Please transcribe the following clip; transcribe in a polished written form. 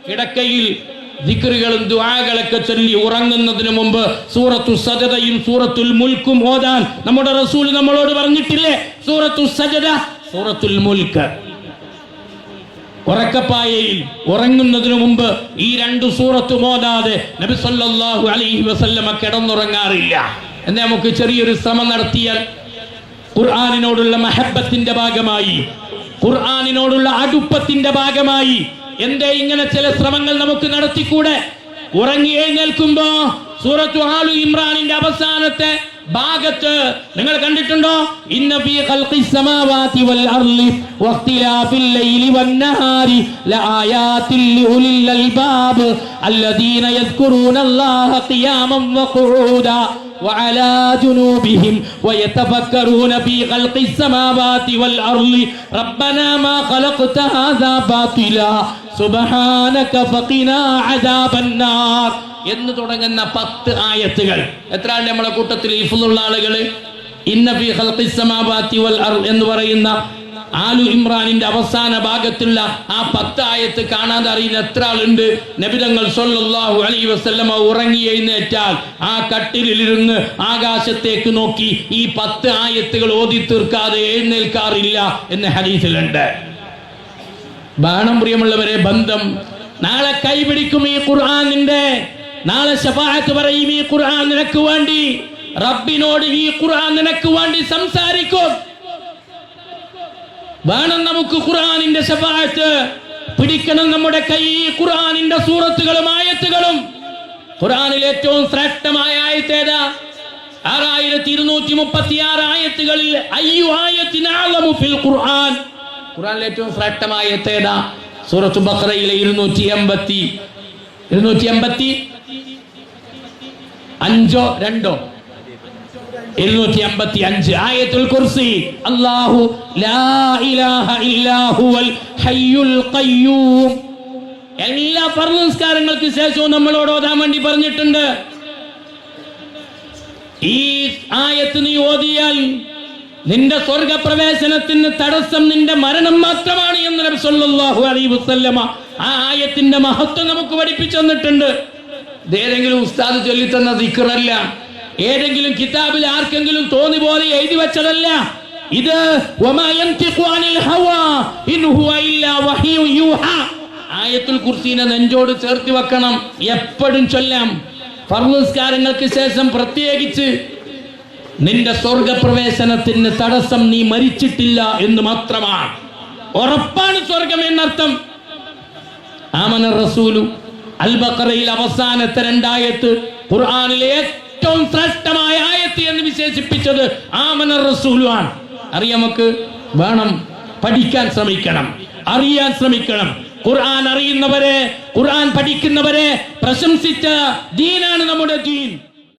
കിടക്കയിൽ ദിക്റുകളും ദുആകളൊക്കെ ചൊല്ലി ഉറങ്ങുന്നതിന് മുമ്പ് സൂറത്തു സജദയും സൂറത്തുൽ മുൽക്കും ഓതാൻ നമ്മുടെ റസൂൽ നമ്മളോട് പറഞ്ഞിട്ടില്ലേ? സൂറത്തു സജദ, സൂറത്തുൽ മുൽക്ക്. ഉറക്കപ്പായയിൽ ഉറങ്ങുന്നതിന് മുമ്പ് ഈ രണ്ട് സൂറത്തും ഓതാതെ നബി സല്ലല്ലാഹു അലൈഹി വസല്ലമ കിടന്നുറങ്ങാറില്ല. എന്നാ നമുക്ക് ചെറിയൊരു ശ്രമം നടത്തിയാൽ ഖുർആനിനോടുള്ള മഹബ്ബത്തിന്റെ ഭാഗമായി, ഖുർആനിനോടുള്ള അടുപ്പത്തിന്റെ ഭാഗമായി എന്തേ ഇങ്ങനെ ചില ശ്രമങ്ങൾ നമുക്ക് നടത്തിക്കൂടെ? ഉറങ്ങി എഴുന്നേൽക്കുമ്പോ സൂറത്തു ആലു ഇമ്രാനിന്റെ അവസാനത്തെ ഭാഗത്ത് നിങ്ങൾ കണ്ടിട്ടുണ്ടോ? ഇന്ന ഫീ ഖൽഖിസ് സമാവാതി വൽ അർളി വഖ്തിലാഫിൽ ലൈലി വന്നഹാരി ലആയാതിൻ ലിഉലിൽ അൽബാബ് അല്ലദീന യദ്കുറൂനല്ലാഹ ഖിയാമൻ വഖുഊദാ وعلى جنوبهم ويتفكرون في خلق السماوات والأرض ربنا ما خلقت هذا باطلا سبحانك فقنا عذاب النار എന്ന് തുടങ്ങുന്ന 10 ആയത്തുകൾ. എത്രയാണ് നമ്മുടെ കൂട്ടത്തിൽ ഹിഫ്ളുള്ള ആളുകൾ? ഇന്ന ഫീ ഖൽഖിസ് സമാവാതി വൽ അർദ് എന്ന് പറയുന്ന ആലു ഇമ്രാനിന്റെ അവസാന ഭാഗത്തുള്ള ആ 10 ആയത്ത് കാണാതെ അറിയുന്ന എത്ര ആളുണ്ട്? നബി തങ്ങൾ സല്ലല്ലാഹു അലൈഹി വസല്ലമ ഉറങ്ങി എഴുന്നേറ്റാൽ ആ കട്ടിലിരുന്ന് ആകാശത്തേക്ക് നോക്കി ഈ 10 ആയത്തുകൾ ഓതി തീർക്കാതെ എഴുന്നേൽക്കാറില്ല എന്ന് ഹദീസിലുണ്ട്. ബാണം പ്രിയമുള്ളവരെ, ബന്ധം നാളെ കൈപിടിക്കും ഈ ഖുർആനിന്റെ, നാളെ ശഫാഅത്ത് പറയും ഈ ഖുർആൻ നിനക്ക് വേണ്ടി, റബ്ബിനോട് ഈ ഖുർആൻ നിനക്ക് വേണ്ടി സംസാരിക്കും. വേണം നമുക്ക് ഖുർആനിന്റെ ശഫാഅത്ത്, പിടിക്കണം നമ്മുടെ കൈ ഖുർആനിന്റെ സൂറത്തുകളും ആയത്തുകളും. ഖുർആനിൽ ഏറ്റവും ശ്രേഷ്ഠമായ ആയത്ത് ഏതാ? 6236 ആയത്തുകളിൽ അയ്യു ആയത്തിൻ അഅലമു ഫിൽ ഖുർആൻ, ഖുർആനിലെ ഏറ്റവും ശ്രേഷ്ഠമായ ആയത്ത് ഏതാ? സൂറത്തു ബഖറയിലെ 255 ആയത്തുൽ കുർസി. അല്ലാഹു ലാ ഇലാഹ ഇല്ലാ ഹുവൽ ഹയ്യുൽ ഖയ്യൂം. എല്ലാ ഫർള് നിസ്കാരങ്ങൾക്ക് ശേഷവും നമ്മളോട് ഓതാൻ വേണ്ടി പറഞ്ഞിട്ടുണ്ട്. ഈ ആയത്ത് നീ ഓതിയാൽ നിന്റെ സ്വർഗപ്രവേശനത്തിന് തടസ്സം നിന്റെ മരണം മാത്രമാണ് എന്ന് നബി സല്ലല്ലാഹു അലൈഹി വസല്ലമ ആ ആയത്തിന്റെ മഹത്വം നമുക്ക് പഠിപ്പിച്ചു തന്നിട്ടുണ്ട്. ഏതെങ്കിലും ഉസ്താദ് ചൊല്ലിത്തന്ന ദിക്റല്ല, ഏതെങ്കിലും കിതാബിൽ ആർക്കെങ്കിലും തോന്നി പോലെ എഴുതി വെച്ചതല്ല. ഇത് വമാ യൻതിഖു അനിൽ ഹവാ ഇൻ ഹുവ ഇല്ലാ വഹ്യു യൂഹാ. ആയത്തുൽ കുർസിനെ നെഞ്ചോട് ചേർത്ത് വെക്കണം, എപ്പോഴും ചൊല്ലാം. ഫർള് നിസ്കാരങ്ങൾക്ക് ശേഷം പ്രത്യേകിച്ച് നിന്റെ സ്വർഗപ്രവേശനത്തിന് തടസ്സം നീ മരിച്ചിട്ടില്ല എന്ന് മാത്രമാണ്, ഉറപ്പാണ് സ്വർഗം എന്നർത്ഥം. ആമന റസൂലു അൽ ബഖറയിൽ അവസാനത്തെ 2 ആയത്ത് ഖുർആനിലെ ഏറ്റവും ശ്രേഷ്ഠമായ ആയത്ത് എന്ന് വിശേഷിപ്പിച്ചത് ആമന റസൂലുമാണ്. അറിയാം, നമുക്ക് വേണം, പഠിക്കാൻ ശ്രമിക്കണം, അറിയാൻ ശ്രമിക്കണം. ഖുർആൻ അറിയുന്നവരെ, ഖുർആൻ പഠിക്കുന്നവരെ പ്രശംസിച്ച ദീനാണ് നമ്മുടെ ദീൻ.